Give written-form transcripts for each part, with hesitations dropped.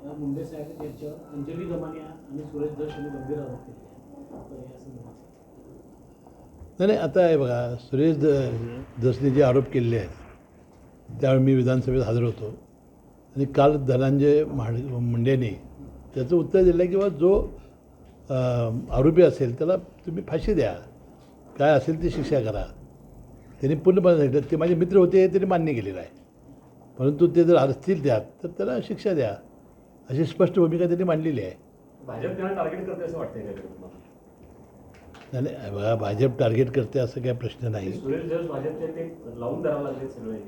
मुंडे साहेब यांच्यावर अंजली दमानिया आणि सुरेश दस यांनी गंभीर आरोप केले तर या संदर्भात नाही आता आहे बघा, सुरेश दसने जे आरोप केलेले आहेत त्यावेळी मी विधानसभेत हजर होतो आणि काल धनंजय मुंडेंनी त्याचं उत्तर दिलं आहे की बा जो आरोपी असेल त्याला तुम्ही फाशी द्या, काय असेल ती शिक्षा करा. त्यांनी पूर्णपणे सांगितलं ते माझे मित्र होते हे त्यांनी मान्य केलेलं आहे, परंतु ते जर असतील त्यात तर त्याला शिक्षा द्या अशी स्पष्ट भूमिका त्यांनी मांडलेली आहे. भाजप त्यांना टार्गेट करते असं वाटतंय का तुम्हाला? नाही बघा, भाजप टार्गेट करते असं काही प्रश्न नाही. सुरेश जस भाजपचे ते लावून धरावं लागले सगळे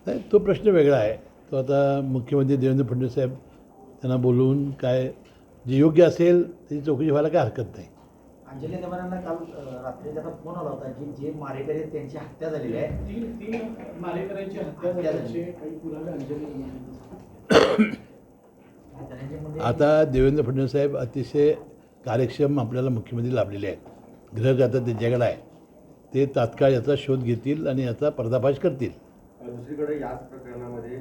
नाही, तो प्रश्न वेगळा आहे. तो आता मुख्यमंत्री देवेंद्र फडणवीस साहेब त्यांना बोलवून काय जे योग्य असेल त्याची चौकशी व्हायला काय हरकत नाही. अंजली दमानियांना काल रात्री त्यांना फोन आला होता की जे मारेकरी आहेत त्यांची हत्या झालेली आहे. तीन मारेकऱ्यांची हत्या झाल्याचे काही पुरावे अंजली दमानिया आता देवेंद्र फडणवीस साहेब अतिशय कार्यक्षम आपल्याला मुख्यमंत्री लाभलेले आहेत. ग्रह आता त्यांच्याकडे आहे, ते तात्काळ याचा शोध घेतील आणि याचा पर्दाफाश करतील. दुसरीकडे याच प्रकरणामध्ये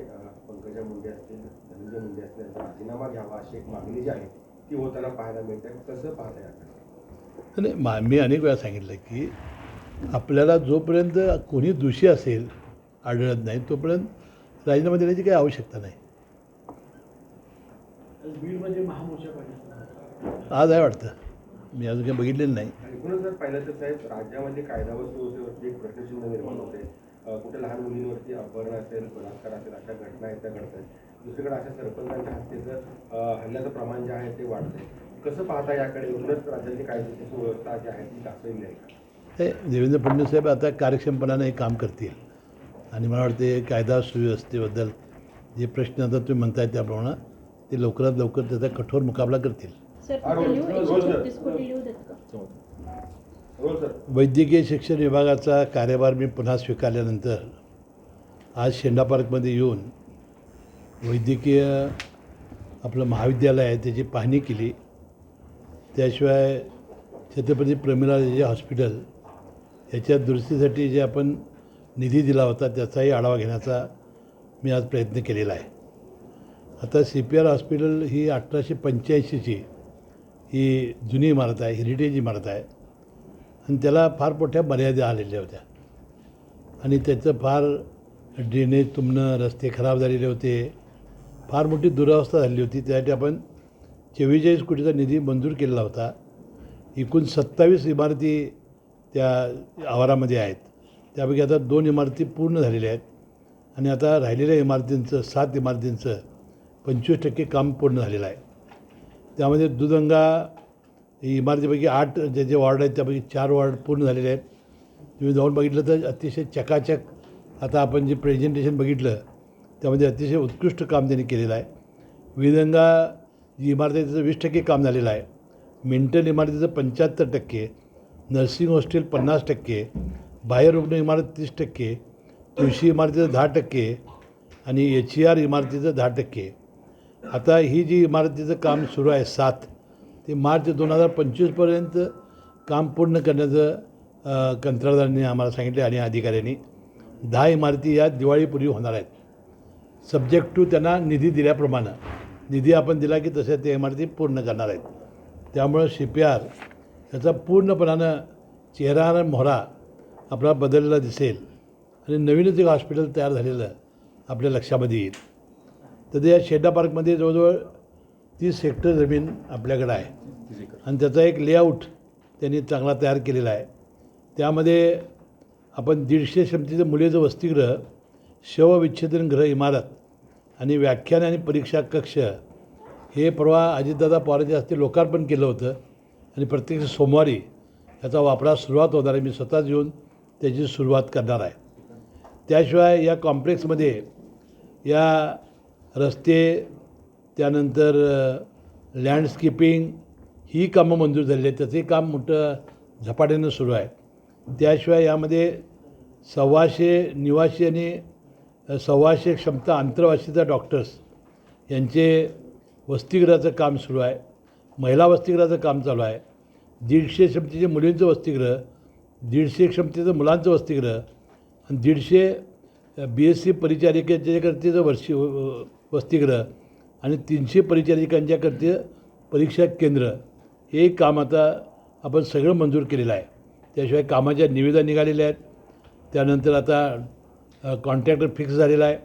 पंकजा मुंडे असतील, धनंजय मुंडे असतील यांचा राजीनामा घ्यावा अशी एक मागणी जी आहे ती होताना पाहायला मिळते. कसं पाहता याकडे? नाही, मी अनेक वेळा सांगितलं की आपल्याला जोपर्यंत कोणी दोषी असेल आढळत नाही तोपर्यंत राजीनामा देण्याची काही आवश्यकता नाही. बीडमध्ये महामोर्चा काढण्यात आज आहे वाटतं, मी अजून काही बघितलेलं नाही. एकूणच जर पाहिलं तर साहेब राज्यामध्ये कायदा व सुव्यवस्थेवरती एक प्रश्नचिन्ह निर्माण होते. कुठे लहान मुलींवरती अपहरण असेल, बलात्कार असेल अशा घटना आहेत त्या घडत आहेत. दुसरीकडे अशा सरपंचांच्या हत्येचं हल्ल्याचं प्रमाण जे आहे ते वाढतंय. कसं पाहता याकडे? एकूणच राज्याची कायद्याची सुव्यवस्था जी आहे ती ढासळली आहे का? हे देवेंद्र फडणवीस साहेब आता कार्यक्षमपणाने हे काम करतील आणि मला वाटते कायदा सुव्यवस्थेबद्दल जे प्रश्न आता तुम्ही म्हणताय त्याप्रमाणे ते लवकरात लवकर त्याचा कठोर मुकाबला करतील. वैद्यकीय शिक्षण विभागाचा कार्यभार मी पुन्हा स्वीकारल्यानंतर आज शेंडा पार्कमध्ये येऊन वैद्यकीय आपलं महाविद्यालय आहे त्याची पाहणी केली. त्याशिवाय छत्रपती प्रमिलादेवी हॉस्पिटल याच्या दुरुस्तीसाठी जे आपण निधी दिला होता त्याचाही आढावा घेण्याचा मी आज प्रयत्न केलेला आहे. आता CPR हॉस्पिटल ही 1885ची ही जुनी इमारत आहे, हेरिटेज इमारत आहे आणि त्याला फार मोठ्या मर्यादा आलेल्या होत्या आणि त्याचं फार ड्रेनेज तुंबणं, रस्ते खराब झालेले होते, फार मोठी दुरावस्था झाली होती. त्यासाठी आपण 44 कोटीचा निधी मंजूर केलेला होता. एकूण 27 इमारती त्या आवारामध्ये आहेत, त्यापैकी आता 2 इमारती पूर्ण झालेल्या आहेत आणि आता राहिलेल्या इमारतींचं 7 इमारतींचं 25% काम पूर्ण झालेलं आहे. त्यामध्ये दुधगंगा इमारतीपैकी 8 जे वॉर्ड आहेत त्यापैकी 4 वॉर्ड पूर्ण झालेले आहेत. तुम्ही जाऊन बघितलं तर अतिशय चकाचक आता आपण जे प्रेझेंटेशन बघितलं त्यामध्ये अतिशय उत्कृष्ट काम त्यांनी केलेलं आहे. विधगंगा जी इमारत आहे त्याचं 20% काम झालेलं आहे. मेंटल इमारतीचं 75%, नर्सिंग हॉस्टेल 50%, बाह्यरुग्ण इमारत 30%, तुळशी इमारतीचं 10% आणि HER इमारतीचं 10%. आता ही जी इमारतीचं काम सुरू आहे 7 ते मार्च 2025पर्यंत काम पूर्ण करण्याचं कंत्राटदारांनी आम्हाला सांगितले आणि अधिकाऱ्यांनी 10 इमारती या दिवाळीपूर्वी होणार आहेत. सब्जेक्ट टू त्यांना निधी दिल्याप्रमाणे निधी आपण दिला की तशा त्या इमारती पूर्ण करणार आहेत. त्यामुळं CPR याचा पूर्णपणानं चेहरा आणि मोहरा आपला बदललेला दिसेल आणि नवीनच एक हॉस्पिटल तयार झालेलं आपल्या लक्षामध्ये येईल. तर या शेंडा पार्कमध्ये जवळजवळ 30 हेक्टर जमीन आपल्याकडं आहे आणि त्याचा एक लेआउट त्यांनी चांगला तयार केलेला आहे. त्यामध्ये आपण 150 क्षमतेचं मुलीचं वसतिगृह, शवविच्छेदनगृह इमारत आणि व्याख्यान आणि परीक्षा कक्ष हे परवा अजितदादा पवारांच्या हस्ते लोकार्पण केलं होतं आणि प्रत्यक्ष सोमवारी याचा वापरास सुरुवात होणार आहे. मी स्वतःच येऊन त्याची सुरुवात करणार आहे. त्याशिवाय या कॉम्प्लेक्समध्ये या रस्ते त्यानंतर लँडस्केपिंग ही कामं मंजूर झालेली आहेत, त्याचंही काम मोठं झपाट्यानं सुरू आहे. त्याशिवाय यामध्ये 125 निवासी आणि 125 क्षमता आंतरवासीचा डॉक्टर्स यांचे वसतिगृहाचं काम सुरू आहे. महिला वसतिगृहाचं काम चालू आहे. 150 क्षमतेचे मुलींचं वसतिगृह, 150 क्षमतेचं मुलांचं वसतिगृह आणि 150 BSc परिचारिकेचे वसतिगृह आणि 300 परिचारिकांच्याकरते परीक्षा केंद्र हे काम आता आपण सगळं मंजूर केलेलं आहे. त्याशिवाय कामाच्या निविदा निघालेल्या आहेत. त्यानंतर आता कॉन्ट्रॅक्टर फिक्स झालेला आहे.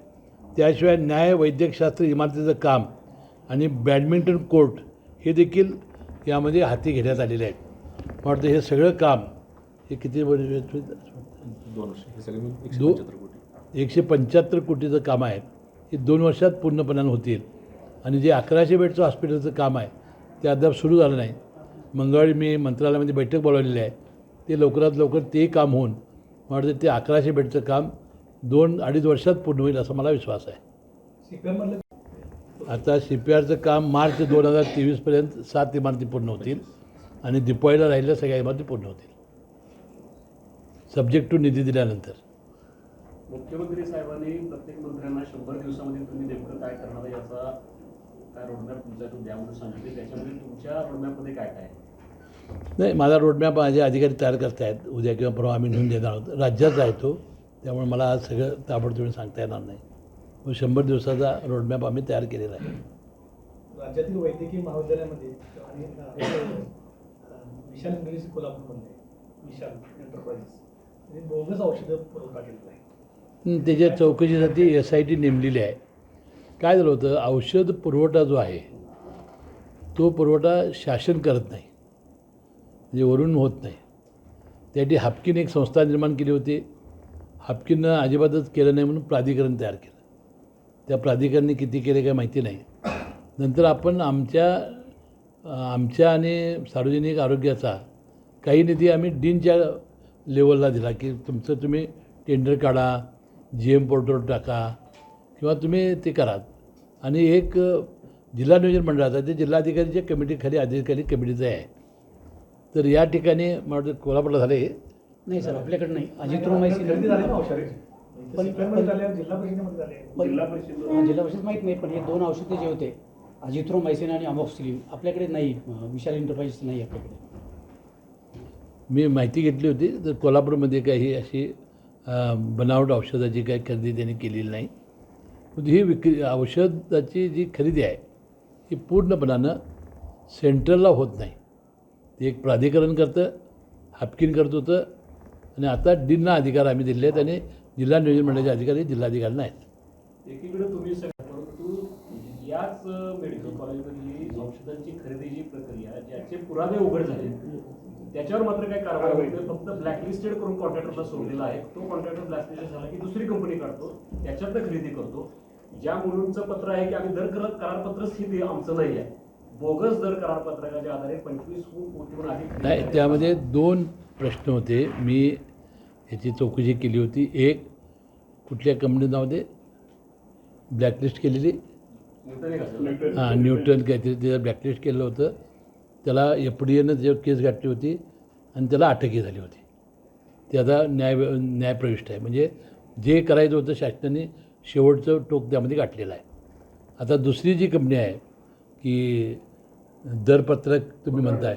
त्याशिवाय न्याय वैद्यकशास्त्र इमारतीचं काम आणि बॅडमिंटन कोर्ट हे देखील यामध्ये हाती घेण्यात आलेले आहेत. मला वाटतं हे सगळं काम हे किती वर्ष 2 वर्ष हे सगळे मिळून 175 कोटी. 175 कोटीचं काम आहे. हे 2 वर्षात पूर्णपणानं होतील. आणि जे 1100 बेडचं हॉस्पिटलचं काम आहे ते अद्याप सुरू झालं नाही. मंगळवारी मी मंत्रालयामध्ये बैठक बोलावलेली आहे. ते लवकरात लवकर ते काम होऊन मला वाटतं ते 1100 बेडचं काम 2-2.5 वर्षात पूर्ण होईल असा मला विश्वास आहे. आता CPRचं काम मार्च 2023पर्यंत 7 इमारती पूर्ण होतील आणि दिपावळीला राहिलेल्या सगळ्या इमारती पूर्ण होतील, सब्जेक्ट टू निधी दिल्यानंतर. मुख्यमंत्री साहेबांनी प्रत्येक मंत्र्यांना 100 दिवसामध्ये तुम्ही नेमकं काय करणार आहे याचा काय रोडमॅप तुमचा तो द्या म्हणून सांगितले. त्याच्यामध्ये तुमच्या रोडमॅपमध्ये काय काय आहे? नाही, माझा रोडमॅप माझे अधिकारी तयार करत आहेत. उद्या किंवा परवा आम्ही नेऊन देणार आहोत. राज्याचा आहे तो, त्यामुळे मला आज सगळं ताबडतोब सांगता येणार नाही. 100 दिवसाचा रोडमॅप आम्ही तयार केलेला आहे. राज्यातील वैद्यकीय महाविद्यालयामध्ये आणि विशाल इंग्लिश कोल्हापूरमध्ये विशाल एंटरप्राइजेस बोगस औषधं पुरवठा केलेला आहे. त्याच्या चौकशीसाठी SIT नेमलेली आहे. काय झालं होतं, औषध पुरवठा जो आहे तो पुरवठा शासन करत नाही, म्हणजे वरून होत नाही. त्यासाठी हापकीने एक संस्था निर्माण केली होती. हापकीनं अजिबातच केलं नाही म्हणून प्राधिकरण तयार केलं. त्या प्राधिकरणाने किती केले काय माहिती नाही. नंतर आपण आमच्या आणि सार्वजनिक आरोग्याचा काही निधी आम्ही डीनच्या लेवलला दिला की तुम्ही टेंडर काढा, GM पोर्टलवर टाका किंवा तुम्ही ते करा. आणि एक जिल्हा नियोजन मंडळाचा ते जिल्हाधिकारीच्या कमिटीखाली अधिकारी कमिटीचं आहे. तर या ठिकाणी मला वाटतं कोल्हापूरला झाले नाही सर, आपल्याकडे नाही. अजिथ्रोमायसिन खरेदी झाली ना औषधाची पण जिल्हा परिषदेमध्ये झाले. जिल्हा परिषद माहीत नाही, पण हे 2 औषधे जे होते अजिथ्रोमायसिन आणि अमॉक्सिलिन आपल्याकडे नाही. विशाल एंटरप्राइजेस नाही आपल्याकडे. मी माहिती घेतली होती. तर कोल्हापूरमध्ये काही अशी बनावट औषधाची काही खरेदी त्यांनी केलेली नाही. ही औषधाची जी खरेदी आहे ही पूर्णपणानं सेंट्रलला होत नाही. ते एक प्राधिकरण करतं, हापकीन करत होतं आणि आता डीनला अधिकार आम्ही दिले आहेत आणि जिल्हा नियोजन मंडळाचे अधिकारी जिल्हाधिकारी नाहीत. एकीकडे तुम्ही परंतु याच मेडिकल कॉलेजमधली औषधांची खरेदीची प्रक्रिया ज्याचे पुरावे उघड झाले त्याच्यावर मात्र काय कारवाई होते. फक्त ब्लॅकलिस्टेड करून कॉन्ट्रॅक्टरला सोडलेला आहे. तो कॉन्ट्रॅक्टर ब्लॅकलिस्टेड झाला की दुसरी कंपनी काढतो, त्याच्यातनं खरेदी करतो. ज्या मुलांचं पत्र आहे की आम्ही दर करारपत्रच हे आमचं नाही आहे, बोगस दर करारपत्रकाच्या आधारे 25 कोटीहून अधिक नाही, त्यामध्ये 2 प्रश्न होते. मी ह्याची चौकशी केली होती. एक, कुठल्या कंपनी नावामध्ये ब्लॅकलिस्ट केलेली, न्यूटन काहीतरी त्याचं ब्लॅकलिस्ट केलं होतं. त्याला FDAनं त्याच्यावर केस गाठली होती आणि त्याला अटकही झाली होती. ते आता न्यायप्रविष्ट आहे. म्हणजे जे करायचं होतं शासनाने शेवटचं टोक त्यामध्ये गाठलेलं आहे. आता दुसरी जी कंपनी आहे की दरपत्रक तुम्ही म्हणताय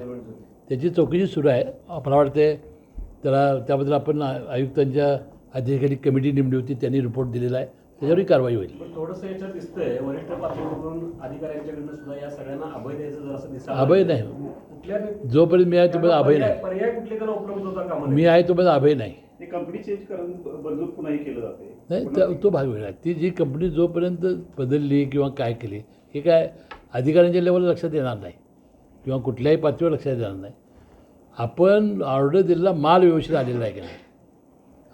त्याची चौकशी सुरू आहे. मला वाटते त्याबद्दल आपण आयुक्तांच्या अधिकारी कमिटी नेमली होती, त्यांनी रिपोर्ट दिलेला आहे. त्याच्यावरही कारवाई होईल. पण थोडंसं याच्यात दिसतंय वरिष्ठ पातळीवरून अधिकाऱ्यांच्याकडनं सुद्धा या सगळ्यांना अभय द्यायचं जर असं दिसतं. अभय नाही, कुठल्या जोपर्यंत मी आहे तोपर्यंत अभय नाही. पर्याय कुठले त्याला उपलब्ध होता का? मी आहे तोपर्यंत अभय नाही. ते कंपनी चेंज करून बदलून पुन्हा केलं जाते. नाही, तो भाग वेगळा आहे. ती जी कंपनी जोपर्यंत बदलली किंवा काय केली हे काय अधिकाऱ्यांच्या लेवलला लक्षात येणार नाही किंवा कुठल्याही पातळीवर लक्षात येणार नाही. आपण ऑर्डर दिलेला माल व्यवस्थित आलेला आहे की नाही,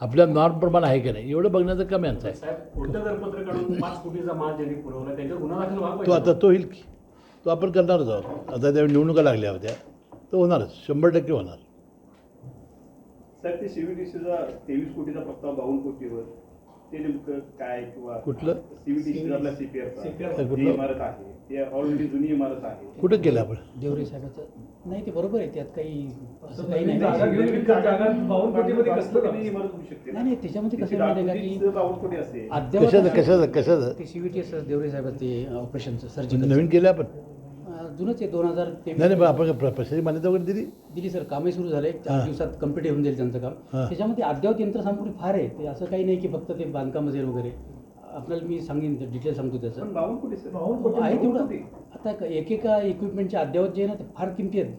आपल्या नॉर्म प्रमाण आहे की नाही, एवढं बघण्याचं काम यांचं आहे. साहेब खोटं दरपत्र काढून 5 कोटीचा माल ज्यांनी पुरवला त्यांच्यावर गुन्हा दाखल व्हावा तो आता तो होईल की तो आपण करणारच आहोत. आता त्या निवडणुका लागल्या होत्या, तो होणारच, 100% होणार. साहेब ते CVTCचा 23 कोटीचा प्रस्ताव 52 कोटीवर ते नेमकं काय किंवा कुठलं CVTC आपला CPRचा कुठलं? जी इमारत आहे ते ऑलरेडी जुनी इमारत आहे. कुठं केलं आपण? देवरे साहेबाचं नाही, ते बरोबर आहे. त्यात काही असं काही जागा नाही. घेऊन जागा 52 कोटीमध्ये कसलं काम? ती इमारत होऊ शकते नाही, त्याच्यामध्ये कसं माहिती आहे का की 52 कोटी असेल. कशाचं ते CVT देवरे साहेबाचं ते ऑपरेशनचं सर्जिकल नवीन केलं आपण? जुनंच आहे 2000 नाही पण आपण प्रशासकीय मान्यता वगैरे दिली. दिली सर. कामही सुरू झाले. 4 दिवसात कम्प्लीट होऊन जाईल त्यांचं काम. त्याच्यामध्ये अद्ययावत यंत्रसामुग्री फार आहे. ते असं काही नाही की फक्त ते बांधकाम असेल वगैरे. आपल्याला मी सांगेन डिटेल सांगतो त्याचं. पण 52 कोटी सर. 52 कोटी, आहे 52 तेवढं. कोटी. आता एकेका इक्विपमेंटचे अद्ययावत जे आहे ना ते फार किमती आहेत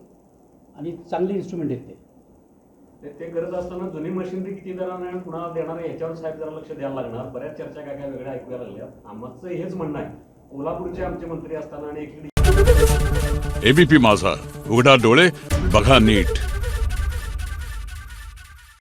आणि चांगले इन्स्ट्रुमेंट आहेत ते करत असताना जुनी मशिनरी किती दराने आणि पुन्हा देणार आहे याच्यावर साहेब जरा लक्ष द्यायला लागणार. बऱ्याच चर्चा काय काय वेगळ्या ऐकूया लागल्या. आमचं हेच म्हणणं आहे, कोल्हापूरचे आमचे मंत्री असताना आणि एकीकडे एबीपी माझा, उघडा डोळे बघा नीट.